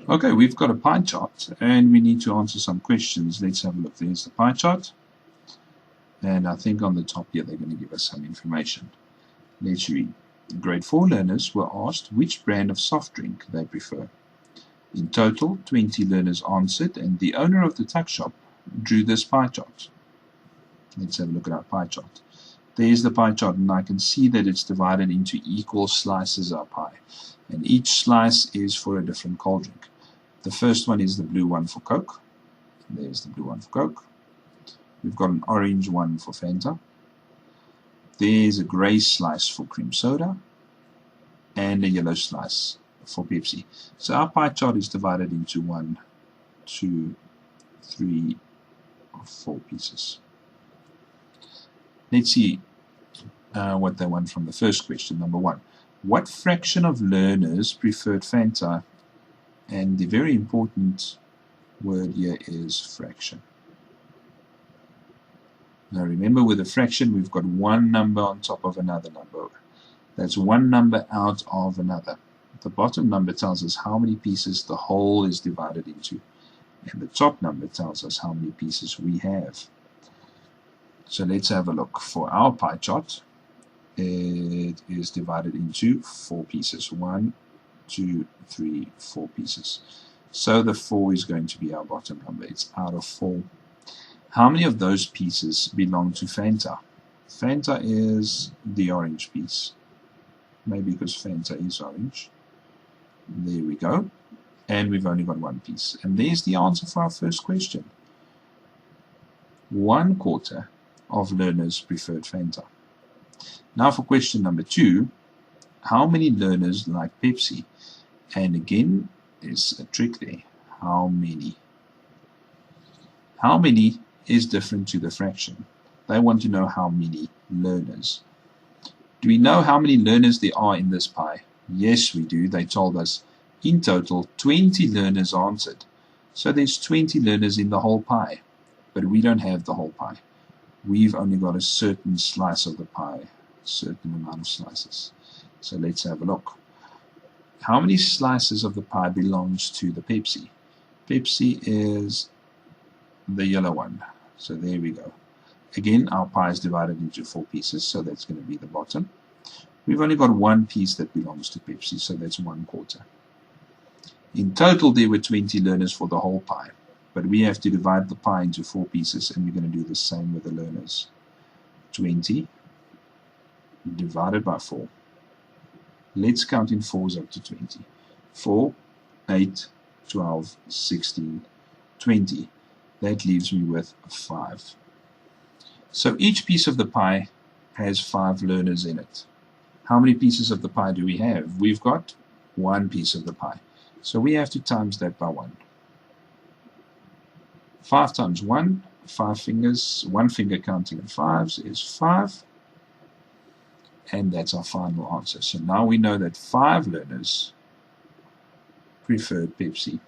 Okay, we've got a pie chart and we need to answer some questions. Let's have a look. There's the pie chart. And I think on the top here they're going to give us some information. Let's read. Grade 4 learners were asked which brand of soft drink they prefer. In total, 20 learners answered, and the owner of the tuck shop drew this pie chart. Let's have a look at our pie chart. There's the pie chart, and I can see that it's divided into equal slices of pie. And each slice is for a different cold drink. The first one is the blue one for Coke. There's the blue one for Coke. We've got an orange one for Fanta. There's a grey slice for cream soda. And a yellow slice for Pepsi. So our pie chart is divided into 1, 2, 3, 4 pieces. Let's see what they want from the first question. Number 1. What fraction of learners preferred Fanta? And the very important word here is fraction. Now remember, with a fraction, we've got one number on top of another number. That's one number out of another. The bottom number tells us how many pieces the whole is divided into. And the top number tells us how many pieces we have. So let's have a look. For our pie chart, it is divided into 4 pieces. 1, 2, 3, 4 pieces. So the 4 is going to be our bottom number. It's out of 4. How many of those pieces belong to Fanta? Fanta is the orange piece. Maybe because Fanta is orange. There we go. And we've only got 1 piece. And there's the answer for our first question. 1/4 of learners preferred Fanta. Now for question number 2, how many learners like Pepsi? And again, there's a trick there. How many? How many is different to the fraction. They want to know how many learners. Do we know how many learners there are in this pie? Yes, we do. They told us in total 20 learners answered. So there's 20 learners in the whole pie. But we don't have the whole pie. We've only got a certain slice of the pie, a certain amount of slices. So let's have a look. How many slices of the pie belongs to the Pepsi? Pepsi is the yellow one. So there we go. Again, our pie is divided into 4 pieces, so that's going to be the bottom. We've only got 1 piece that belongs to Pepsi, so that's 1/4. In total, there were 20 learners for the whole pie, but we have to divide the pie into 4 pieces, and we're going to do the same with the learners. 20 divided by 4. Let's count in 4s up to 20. 4, 8, 12, 16, 20. That leaves me with 5. So each piece of the pie has 5 learners in it. How many pieces of the pie do we have? We've got 1 piece of the pie. So we have to times that by 1. 5 times 1, 5 fingers, 1 finger counting in 5s is 5. And that's our final answer. So now we know that 5 learners preferred Pepsi.